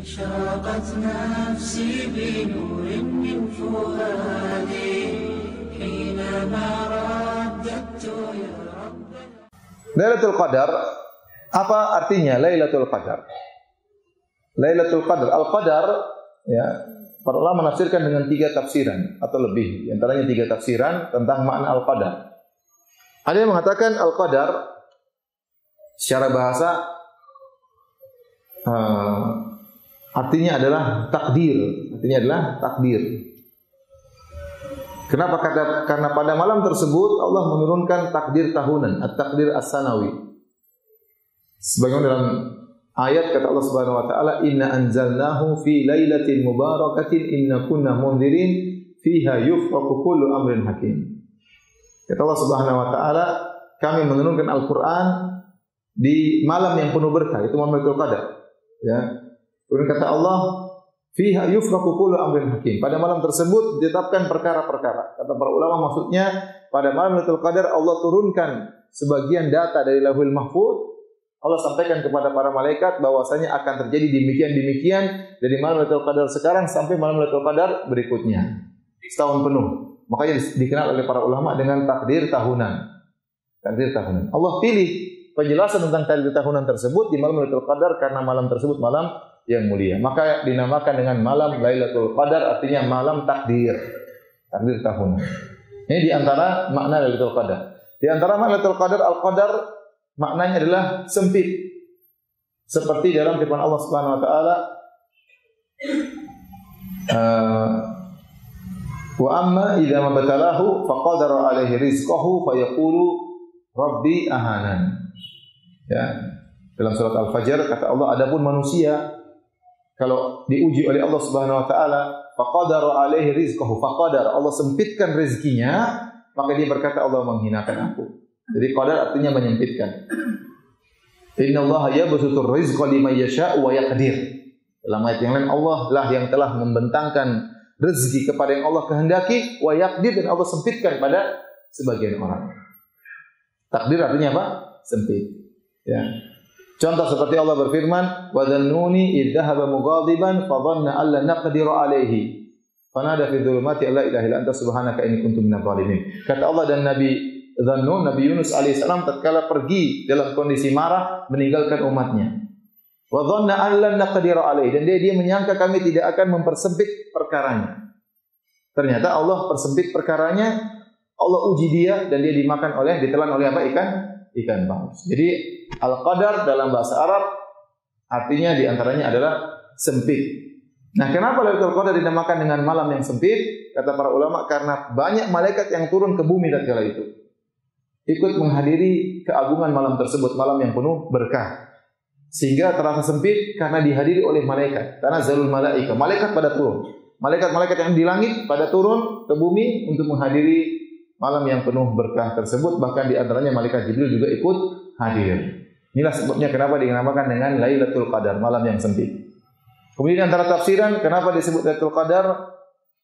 أشرقت نفسي بنور من فؤادي حينما رددت يا رب. Lailatul Qadar, apa artinya Lailatul Qadar? Lailatul Qadar, Al-Qadar, ya, para ulama menafsirkan dengan 3 tafsiran atau lebih. Di antaranya 3 tafsiran tentang makna Al-Qadar. Ada yang mengatakan Al-Qadar secara bahasa artinya adalah takdir. Artinya adalah takdir. Kenapa? Karena pada malam tersebut Allah menurunkan takdir tahunan, at-takdir as-sanawi. Sebagaimana dalam ayat kata Allah Subhanahu wa taala, "Inna anzalnahu fi lailatin mubarakatin inna kunna mundzirin fiha yufraqu kullu amrin hakim." Kata Allah Subhanahu wa taala, kami menurunkan Al-Qur'an di malam yang penuh berkah, itu malam Lailatul Qadar. Ya. Kemudian kata Allah, fiha yufraqu kullu amrin hakim. Pada malam tersebut ditetapkan perkara-perkara. Kata para ulama maksudnya pada malam Lailatul Qadar Allah turunkan sebagian data dari Lauhul Mahfuz. Allah sampaikan kepada para malaikat bahwasanya akan terjadi demikian-demikian dari malam Lailatul Qadar sekarang sampai malam Lailatul Qadar berikutnya. Setahun penuh. Makanya dikenal oleh para ulama dengan takdir tahunan. Takdir tahunan. Allah pilih penjelasan tentang takdir tahunan tersebut di malam Lailatul Qadar karena malam tersebut malam yang mulia. Maka dinamakan dengan malam Lailatul Qadar, artinya malam takdir. Takdir tahunan. Ini di antara makna Lailatul Qadar. Di antara makna Lailatul Qadar, Al-Qadar maknanya adalah sempit. Seperti dalam firman Allah Subhanahu wa taala, wa amma idza mabtalahu faqadara alaihi rizqahu fayaqulu rabbi ahanan. Ya. Dalam surat Al-Fajr kata Allah, adapun manusia kalau diuji oleh Allah Subhanahu wa taala, faqadara alaihi rizqahu, faqadara, Allah sempitkan rezekinya, maka dia berkata Allah menghinakan aku. Jadi qadar artinya menyempitkan. Innallaha yabsutur rizqa liman yasha'u wa yaqdir. Dalam ayat yang lain Allah lah yang telah membentangkan rezeki kepada yang Allah kehendaki, wa yaqdir, dan Allah sempitkan pada sebagian orang. Takdir artinya apa? Sempit. Ya. Contoh seperti Allah berfirman, wa dhannuni idh dhahaba mughadiban fa dhanna an lan naqdiru alaihi fanada fi dhulumati alla ilaha illa anta subhanaka inni kuntu minadh dhalimin. Kata Allah dan Nabi Dhannun, Nabi Yunus alaihissalam tatkala pergi dalam kondisi marah meninggalkan umatnya. Wa dhanna an lan naqdiru alaihi, dan dia menyangka kami tidak akan mempersempit perkaranya. Ternyata Allah persempit perkaranya, Allah uji dia dan dia ditelan oleh apa? Ikan paus. Jadi Al-Qadar dalam bahasa Arab artinya diantaranya adalah sempit. Nah, kenapa Lailatul Qadar dinamakan dengan malam yang sempit? Kata para ulama, karena banyak malaikat yang turun ke bumi tatkala itu, ikut menghadiri keagungan malam tersebut, malam yang penuh berkah. Sehingga terasa sempit karena dihadiri oleh malaikat. Tanazzalul malaika, malaikat pada turun. Malaikat-malaikat yang di langit pada turun ke bumi untuk menghadiri malam yang penuh berkah tersebut, bahkan di antaranya malaikat Jibril juga ikut hadir. Inilah sebabnya kenapa dinamakan dengan Lailatul Qadar, malam yang sempit. Kemudian antara tafsiran kenapa disebut Lailatul Qadar,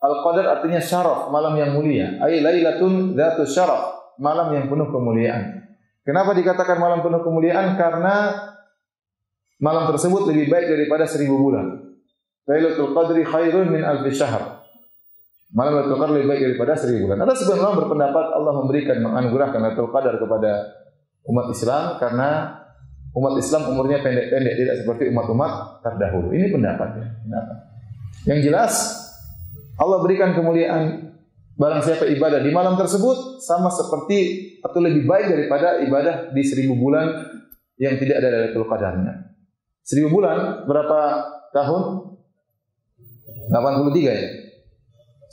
Al-Qadar artinya syaraf, malam yang mulia. Ai lailatun dzatus syaraf, malam yang penuh kemuliaan. Kenapa dikatakan malam penuh kemuliaan? Karena malam tersebut lebih baik daripada 1000 bulan. Lailatul Qadri khairun min alfi syahr. Malam Lailatul Qadar lebih baik daripada 1000 bulan. Ada sebagian ulama berpendapat Allah menganugerahkan Lailatul Qadar kepada umat Islam karena umat Islam umurnya pendek-pendek, tidak seperti umat-umat terdahulu. Ini pendapatnya. Yang jelas Allah berikan kemuliaan barang siapa ibadah di malam tersebut sama seperti atau lebih baik daripada ibadah di 1000 bulan yang tidak ada Lailatul Qadarnya. 1000 bulan berapa tahun? 83 ya?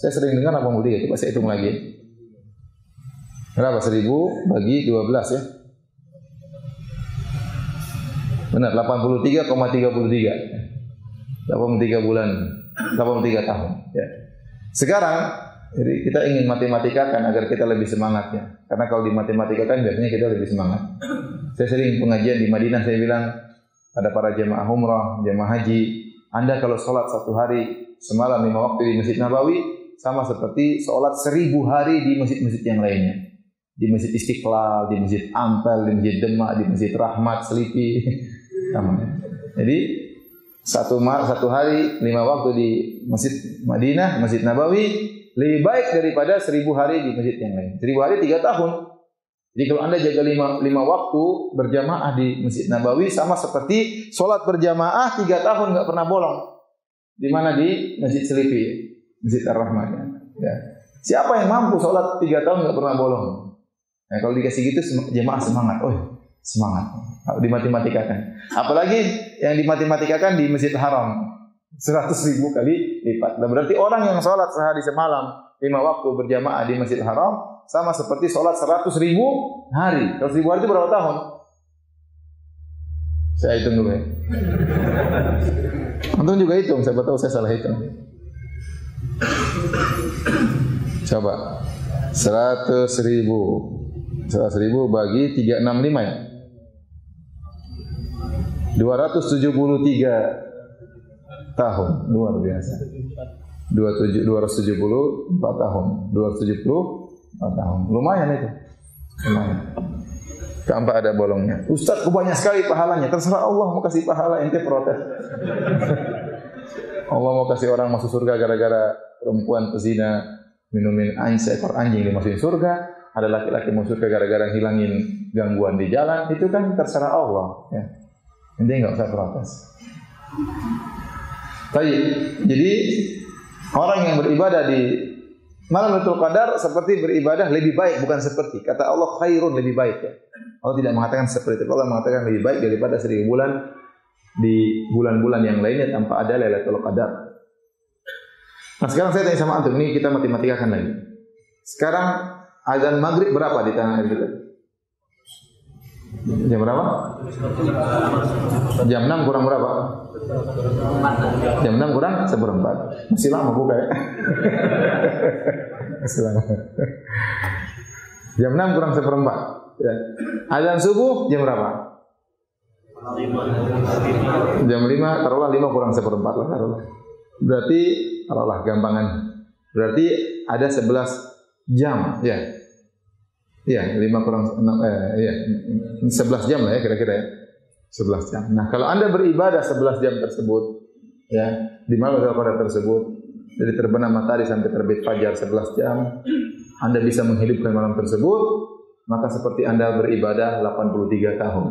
Saya sering dengar 83, coba saya hitung lagi. Berapa? 1000 bagi 12 ya? Benar, 83,33. 83 bulan, 83 tahun. Ya. Sekarang, jadi kita ingin matematikakan agar kita lebih semangat ya. Karena kalau di matematikakan biasanya kita lebih semangat. Saya sering pengajian di Madinah, saya bilang ada para jemaah umrah, jemaah haji, Anda kalau sholat 1 hari semalam 5 waktu di Masjid Nabawi sama seperti sholat 1000 hari di masjid-masjid yang lainnya. Di Masjid Istiqlal, di Masjid Ampel, di Masjid Demak, di Masjid Rahmat, Selipi. Jadi satu hari 5 waktu di Masjid Madinah, Masjid Nabawi lebih baik daripada 1000 hari di masjid yang lain. 1000 hari 3 tahun. Jadi kalau Anda jaga 5 waktu berjamaah di Masjid Nabawi sama seperti sholat berjamaah 3 tahun nggak pernah bolong. Di mana? Di Masjid Selipi, Masjid Ar-Rahman. Ya. Siapa yang mampu sholat 3 tahun nggak pernah bolong? Nah, kalau dikasih gitu jemaah semangat. Oh, semangat. Dimatematikkan. Apalagi yang dimatematikkan di Masjid Haram. 100.000 kali lipat. Dan berarti orang yang sholat sehari semalam 5 waktu berjamaah di Masjid Haram sama seperti sholat 100.000 hari. 100.000 hari itu berapa tahun? Saya hitung dulu ya. Antum juga hitung, siapa tahu saya salah hitung. Coba 100.000 bagi 365 ya. 273 tahun, luar biasa. 274 tahun. 274 tahun. Lumayan itu. Lumayan. Tanpa ada bolongnya. Ustaz, banyak sekali pahalanya. Terserah Allah mau kasih pahala, ente protes. Allah mau kasih orang masuk surga gara-gara perempuan pezina minumin seekor anjing dimasukin surga. Ada laki-laki masuk surga gara-gara hilangin gangguan di jalan. Itu kan terserah Allah. Ya. Ente nggak usah protes. Jadi orang yang beribadah di malam Lailatul Qadar seperti beribadah lebih baik, bukan seperti. Kata Allah khairun, lebih baik ya. Allah tidak mengatakan seperti itu. Allah mengatakan lebih baik daripada 1000 bulan di bulan-bulan yang lainnya tanpa ada Lailatul Qadar. Nah, sekarang saya tanya sama antum, ini kita matematikakan lagi. Sekarang azan maghrib berapa di tanah air kita? Jam berapa? Jam 6 kurang berapa? Jam 6 kurang 1/4. Masih lama buka ya? Masih lama. Jam 6 kurang 1/4. Ya. Azan subuh jam berapa? Jam 5, taruhlah 5 kurang 1/4 lah taruhlah. Berarti taruhlah gampangan. Berarti ada 11 jam, ya. Iya, 5 kurang 6 iya. 11 jam lah ya kira-kira ya. 11 jam. Nah, kalau Anda beribadah 11 jam tersebut ya, di malam Lailatul Qadar tersebut dari terbenam matahari sampai terbit fajar 11 jam, Anda bisa menghidupkan malam tersebut, maka seperti Anda beribadah 83 tahun.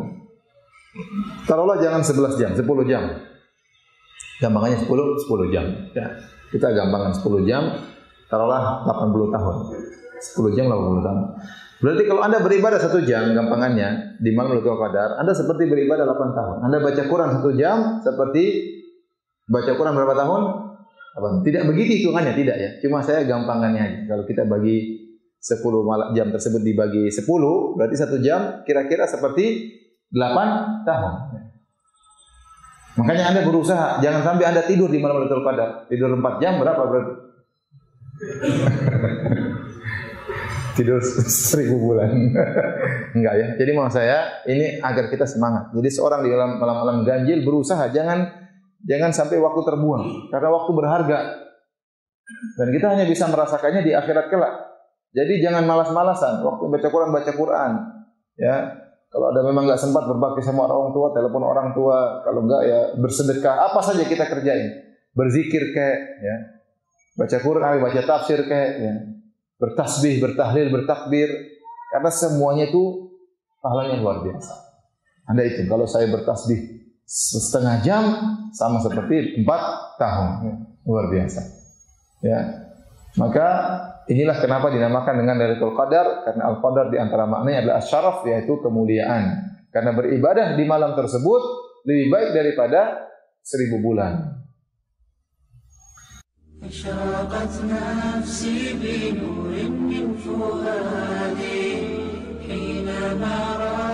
Taruhlah jangan 11 jam, 10 jam. Gampangannya 10 jam. Ya. Kita gampangan 10 jam, taruhlah 80 tahun. 10 jam 80 tahun. Berarti kalau Anda beribadah 1 jam, gampangannya di malam Lailatul Qadar, Anda seperti beribadah 8 tahun. Anda baca Quran 1 jam seperti baca Quran berapa tahun? Tidak begitu hitungannya, tidak ya. Cuma saya gampangannya aja. Kalau kita bagi 10 jam tersebut dibagi 10, berarti 1 jam kira-kira seperti 8 tahun. Makanya Anda berusaha jangan sampai Anda tidur di malam Lailatul Qadar. Tidur 4 jam berapa berarti? Tidur 1000 bulan. Enggak ya. Jadi maksud saya ini agar kita semangat. Jadi seorang di dalam malam-malam ganjil berusaha jangan sampai waktu terbuang karena waktu berharga. Dan kita hanya bisa merasakannya di akhirat kelak. Jadi jangan malas-malasan waktu baca Quran. Ya. Kalau ada memang enggak sempat berbakti sama orang tua, telepon orang tua. Kalau enggak ya bersedekah, apa saja kita kerjain. Berzikir kayak ya. Baca Quran, baca tafsir kayak ya. Bertasbih, bertahlil, bertakbir, karena semuanya itu pahalanya luar biasa. Anda hitung, kalau saya bertasbih setengah jam sama seperti 4 tahun, ya. Luar biasa. Ya, maka inilah kenapa dinamakan dengan Lailatul Qadar, karena Al-Qadar di antara maknanya adalah asyaraf, yaitu kemuliaan. Karena beribadah di malam tersebut lebih baik daripada 1000 bulan. أشرقت نفسي بنور من فؤادي حينما رأى